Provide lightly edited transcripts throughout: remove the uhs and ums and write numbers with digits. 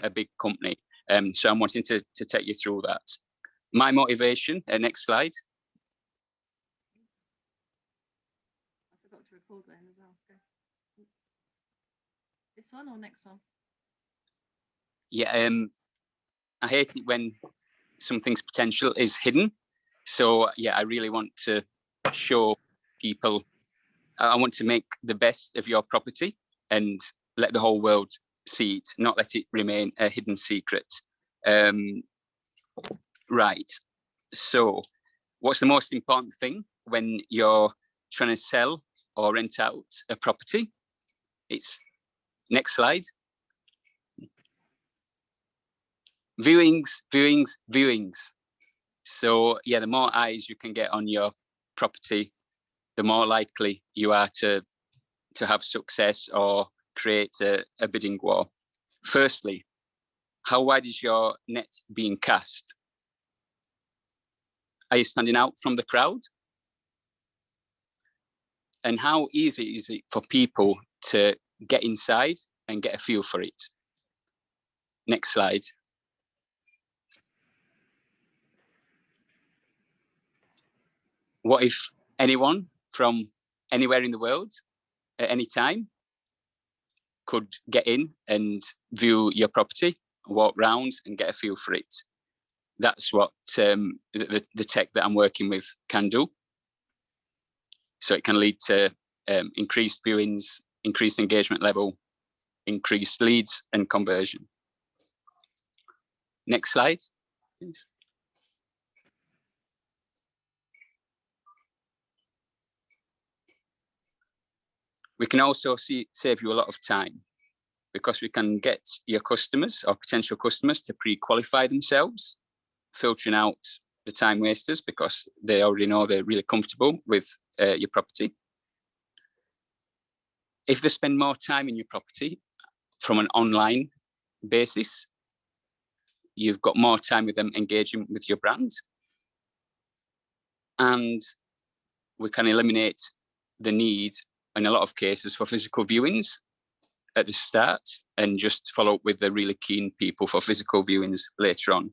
a big company. So I'm wanting to take you through that. My motivation, next slide. I forgot to record then as well. Okay. This one or next one? Yeah, I hate it when something's potential is hidden. So yeah, I really want to show people, I want to make the best of your property and let the whole world see it, not let it remain a hidden secret. Right, so what's the most important thing when you're trying to sell or rent out a property? It's, next slide. Viewings, viewings, viewings. So yeah, the more eyes you can get on your property, the more likely you are to have success or create a bidding war. Firstly, how wide is your net being cast? Are you standing out from the crowd? And how easy is it for people to get inside and get a feel for it? Next slide. What if anyone from anywhere in the world at any time could get in and view your property, walk around and get a feel for it? That's what the tech that I'm working with can do. So it can lead to increased viewings, increased engagement level, increased leads and conversion. Next slide, please. We can also save you a lot of time because we can get your customers or potential customers to pre-qualify themselves, filtering out the time wasters because they already know they're really comfortable with your property. If they spend more time in your property from an online basis, you've got more time with them engaging with your brand. And we can eliminate the need, in a lot of cases, for physical viewings at the start and just follow up with the really keen people for physical viewings later on.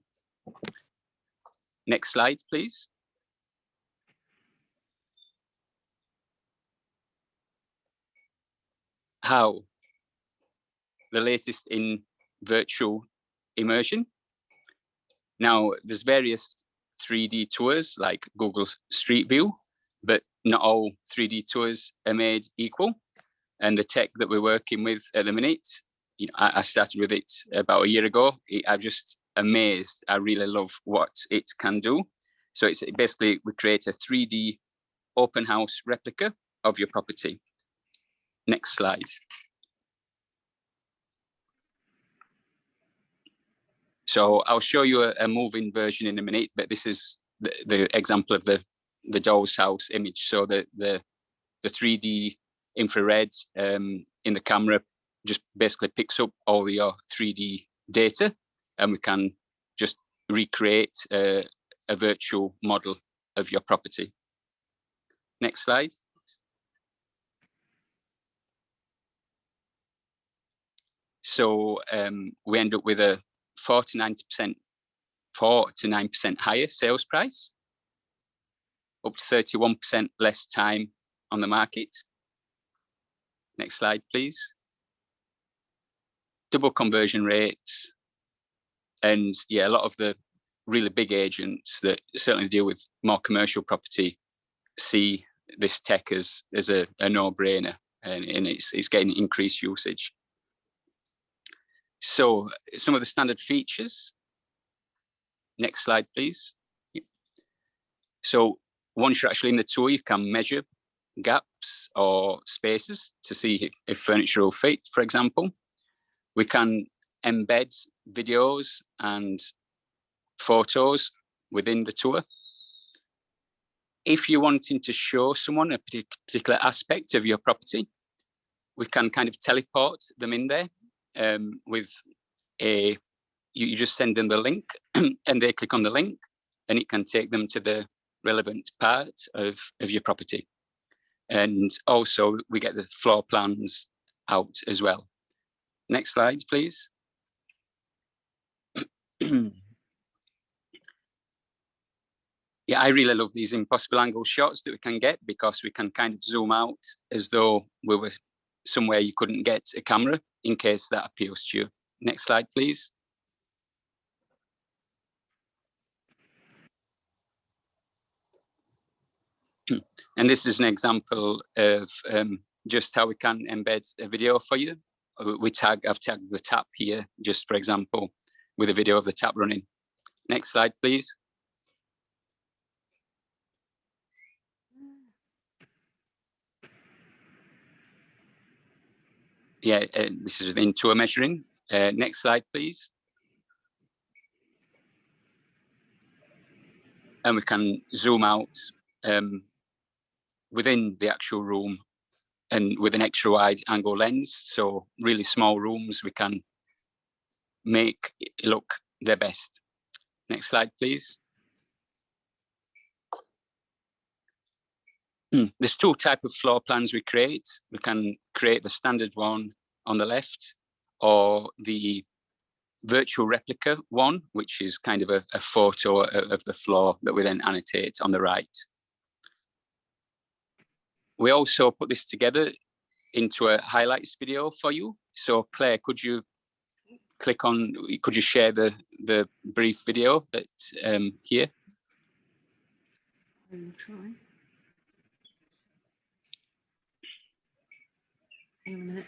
Next slide, please. How? The latest in virtual immersion. Now, there's various 3D tours like Google Street View, but not all 3D tours are made equal. And the tech that we're working with at the minute, you know, I started with it about a year ago. I'm just amazed. I really love what it can do. So it's basically, we create a 3D open house replica of your property. Next slide. So I'll show you a moving version in a minute, but this is the example of the doll's house image. So the 3D infrared in the camera just basically picks up all your 3D data, and we can just recreate a virtual model of your property. Next slide. So we end up with a 4 to 9% higher sales price, up to 31% less time on the market. Next slide, please. Double conversion rates. And yeah, a lot of the really big agents that certainly deal with more commercial property see this tech as a no-brainer, and it's getting increased usage. So some of the standard features. Next slide, please. So once you're actually in the tour, you can measure gaps or spaces to see if furniture will fit, for example. We can embed videos and photos within the tour. If you're wanting to show someone a particular aspect of your property, we can kind of teleport them in there with you just send them the link and they click on the link and it can take them to the relevant part of your property. And also we get the floor plans out as well. Next slide, please. Yeah, I really love these impossible angle shots that we can get, because we can kind of zoom out as though we were somewhere you couldn't get a camera, in case that appeals to you. Next slide, please. And this is an example of just how we can embed a video for you. I've tagged the tap here, just for example, with a video of the tap running. Next slide, please. Yeah, this is an in-tour measuring. Next slide, please. And we can zoom out within the actual room and with an extra wide angle lens. So really small rooms, we can make it look their best. Next slide, please. There's two types of floor plans we create. We can create the standard one on the left, or the virtual replica one, which is kind of a photo of the floor that we then annotate on the right. We also put this together into a highlights video for you. So Claire, could you share the brief video that here? I will try. Hang on a minute.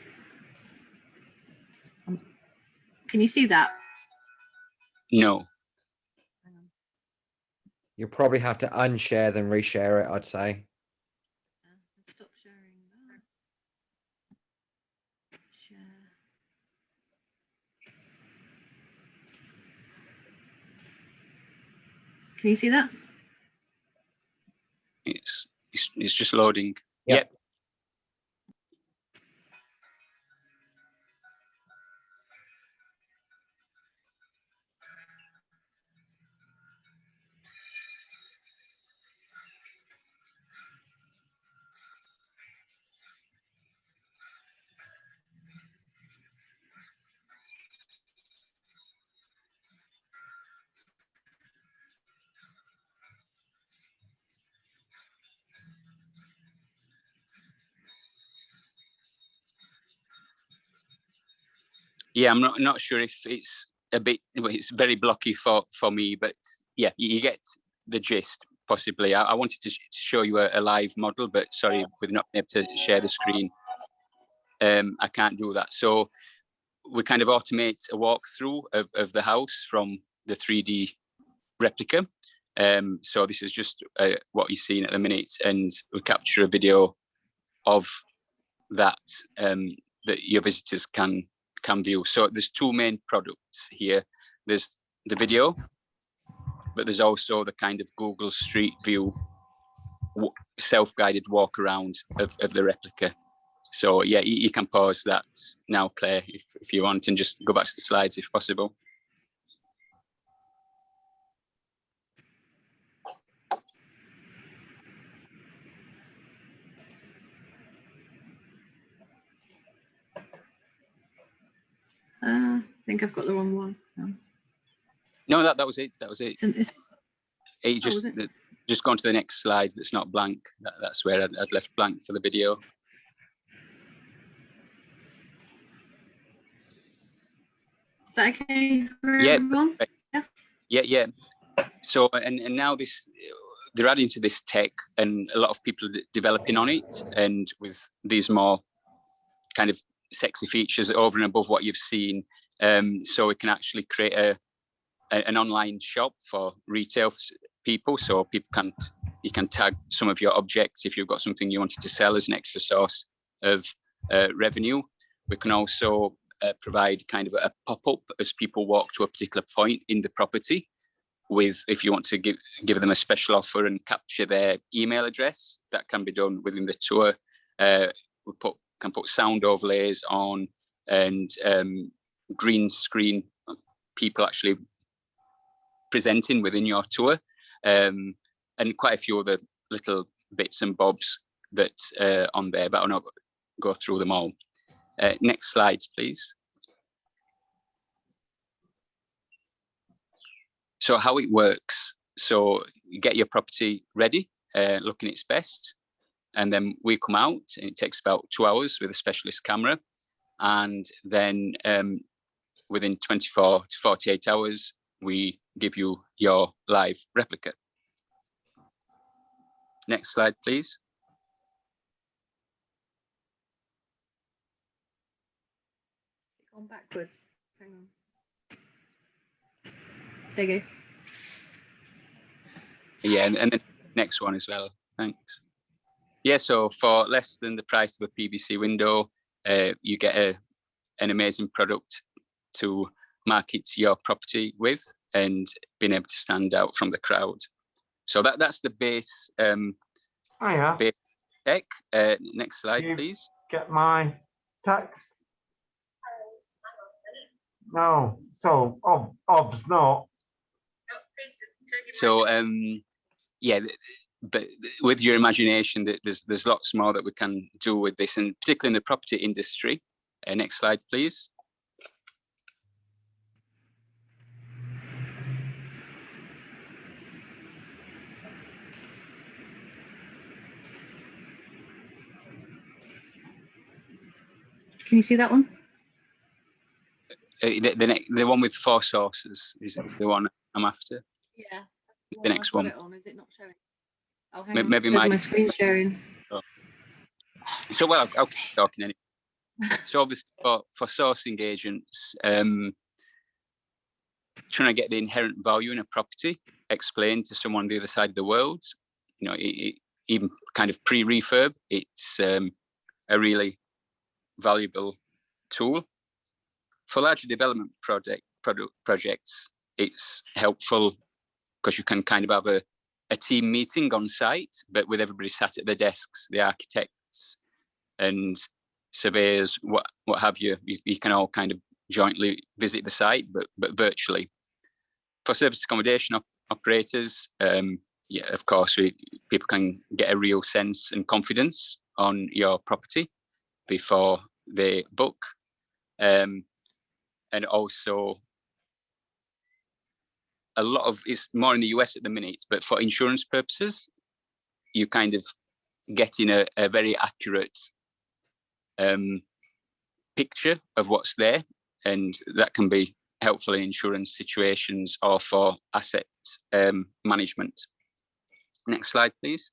Can you see that? No. Hang on. You'll probably have to unshare then reshare it, I'd say. Stop sharing that. Share. Can you see that? It's just loading. Yep. Yep. Yeah, I'm not sure if it's a bit, it's very blocky for me, but yeah, you get the gist, possibly. I wanted to show you a live model, but sorry, we're not able to share the screen. I can't do that. So we kind of automate a walkthrough of the house from the 3D replica. So this is just what you're seeing at the minute, and we capture a video of that that your visitors can view. So there's two main products here. There's the video, but there's also the kind of Google Street View self-guided walk around of the replica. So yeah, you can pause that now, Claire, if you want, and just go back to the slides if possible. I think I've got the wrong one. No, that was it. That was it. It Just gone to the next slide. That's not blank. That's where I'd left blank for the video. Is that okay for Yeah. everyone? Yeah. So and now they're adding to this tech, and a lot of people are developing on it, and with these more kind of sexy features over and above what you've seen. So we can actually create an online shop for retail people. So you can tag some of your objects if you've got something you wanted to sell as an extra source of revenue. We can also provide kind of a pop-up as people walk to a particular point in the property, with, if you want to give them a special offer and capture their email address, that can be done within the tour. We can put sound overlays on, and green screen people actually presenting within your tour, and quite a few other little bits and bobs that on there, but I'll not go through them all. Next slide, please. So how it works, so you get your property ready, looking its best, and then we come out, and it takes about 2 hours with a specialist camera, and then within 24 to 48 hours, we give you your live replica. Next slide, please. Going backwards. Hang on. There you go. Yeah, and the next one as well. Thanks. Yeah, so for less than the price of a PVC window, you get an amazing product to market your property with, and being able to stand out from the crowd. So that's the base, base tech. Next slide, please. Get my text. No, so obs not. So yeah, but with your imagination, there's lots more that we can do with this, and particularly in the property industry. Next slide, please. Can you see that one? The one with 4 sources is the one I'm after. Yeah. The next one. It on. Is it not showing? Oh, hang on. Maybe my screen sharing. So well, I'll keep talking anyway. So obviously for sourcing agents, trying to get the inherent value in a property explained to someone on the other side of the world, you know, even kind of pre-refurb, it's a really valuable tool. For larger development projects, it's helpful because you can kind of have a team meeting on site, but with everybody sat at their desks, the architects and surveyors, what have you. You can all kind of jointly visit the site, but virtually. For service accommodation operators, yeah, of course, people can get a real sense and confidence on your property before they book. And also, a lot of it's more in the US at the minute, but for insurance purposes, you kind of getting a very accurate picture of what's there, and that can be helpful in insurance situations or for asset management. Next slide, please.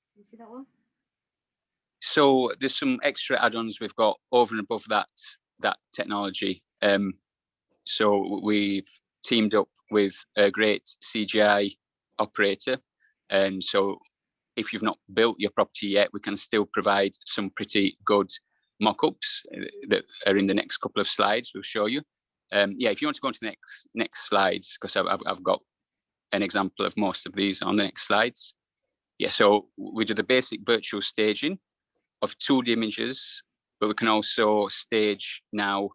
Can you see that one? So there's some extra add-ons we've got over and above that technology. So we've teamed up with a great CGI operator, and so if you've not built your property yet, we can still provide some pretty good mock-ups that are in the next couple of slides we'll show you. Yeah, if you want to go on to the next slides, because I've got an example of most of these on the next slides. Yeah, so we do the basic virtual staging of 2D images, but we can also stage now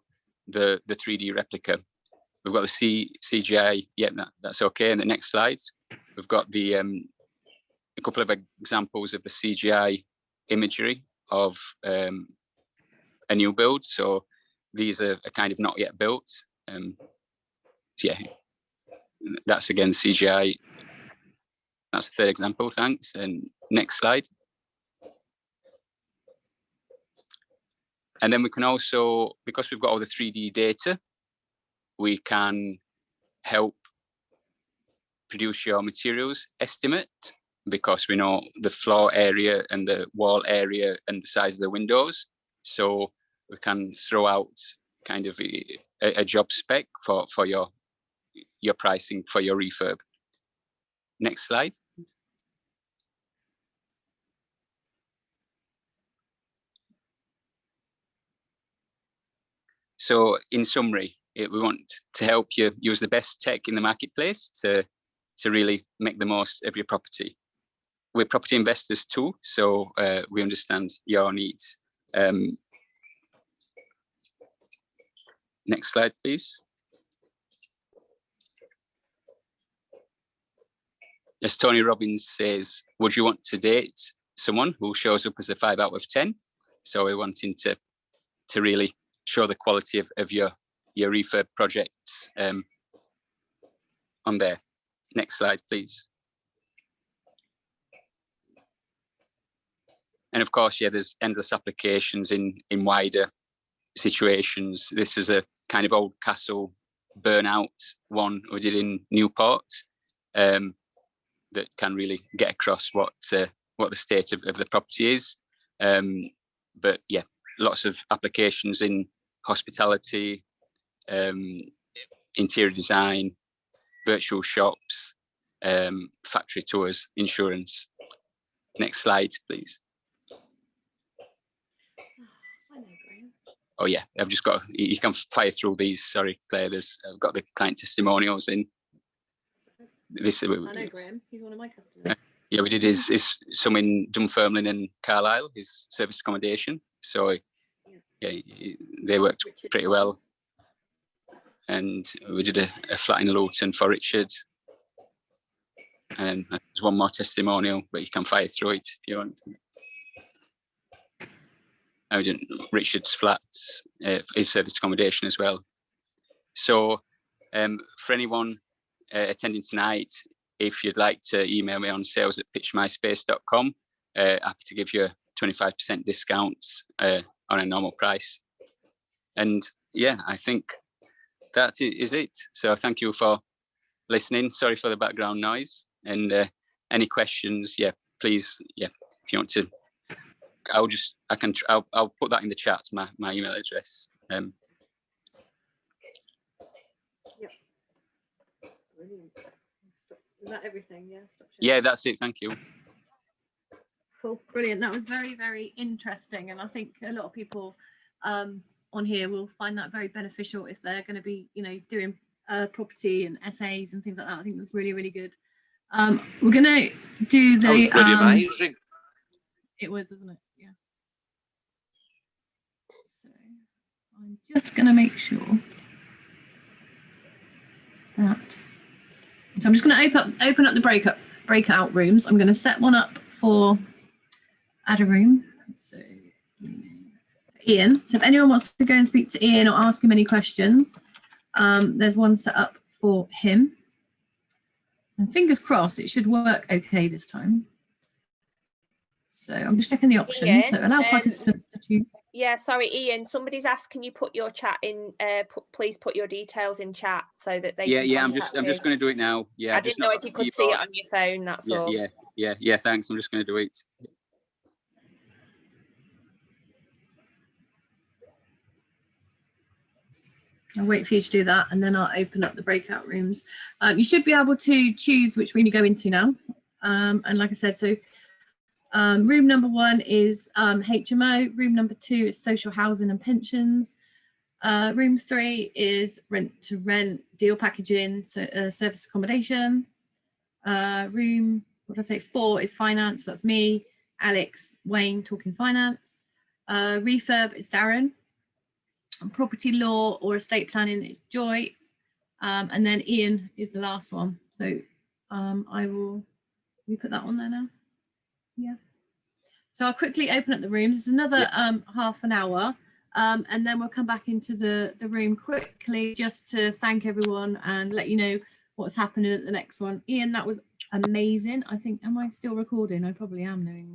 the 3D replica. We've got the CGI, yeah, that's okay. In the next slides, we've got the a couple of examples of the CGI imagery of a new build. So these are kind of not yet built. Yeah, that's again CGI. That's the third example, thanks. And next slide. And then we can also, because we've got all the 3D data, we can help produce your materials estimate, because we know the floor area and the wall area and the size of the windows. So we can throw out kind of a job spec for your pricing for your refurb. Next slide. So in summary, we want to help you use the best tech in the marketplace to really make the most of your property. We're property investors too, so we understand your needs. Next slide, please. as Tony Robbins says, would you want to date someone who shows up as a 5 out of 10? So we're wanting to really show the quality of your refurb projects on there. Next slide, please. And of course, yeah, there's endless applications in wider situations. This is a kind of old castle burnout one we did in Newport that can really get across what the state of the property is. But yeah, lots of applications in hospitality, interior design, virtual shops, factory tours, insurance. Next slide, please. Oh yeah, I've just got, you can fire through these. Sorry, Claire, I've got the client testimonials in. This, I know Graham, he's one of my customers. Yeah, we did his some in Dunfermline and Carlisle, his service accommodation. So yeah, they worked pretty well. And we did a flat in Luton for Richard. And there's one more testimonial, but you can fire through it if you want. I did Richard's flats, his service accommodation as well. So for anyone attending tonight, if you'd like to email me on sales@pitchmyspace.com, happy to give you a 25% discount on a normal price. And yeah, I think that is it. So thank you for listening. Sorry for the background noise. And any questions, yeah, please, yeah, if you want to, I'll put that in the chat, my email address. Yep. Brilliant. Is that everything? Yeah. Stop sharing. Yeah, that's it. Thank you. Cool. Brilliant. That was very, very interesting. And I think a lot of people on here will find that very beneficial if they're going to be, doing property and essays and things like that. I think that's really, really good. We're going to do the... That was pretty amazing. It was, isn't it? Yeah. So I'm just going to make sure that... So I'm just going to open up the breakout rooms. I'm going to set one up for add a room. So Iain. So if anyone wants to go and speak to Iain or ask him any questions, there's one set up for him. And fingers crossed, it should work okay this time. So I'm just checking the options. Iain, so allow participants to choose. Yeah, sorry, Iain. Somebody's asked, can you put your chat in? Please put your details in chat so that they. Yeah, can I'm just going to do it now. Yeah, I didn't know if you could see it on your phone. That's all. Yeah. Thanks. I'm just going to do it. I'll wait for you to do that, and then I'll open up the breakout rooms. You should be able to choose which room you go into now. And like I said, so room number 1 is HMO. Room number 2 is social housing and pensions. Room 3 is rent to rent, deal packaging, so service accommodation. Room, what did I say? 4 is finance. That's me, Alex, Wayne, talking finance. Refurb is Darren. Property law or estate planning is Joy, and then Iain is the last one. So we put that on there now. Yeah. So I'll quickly open up the rooms. It's another half an hour, and then we'll come back into the room quickly just to thank everyone and let you know what's happening at the next one. Iain, that was amazing. I think, am I still recording? I probably am, knowing me.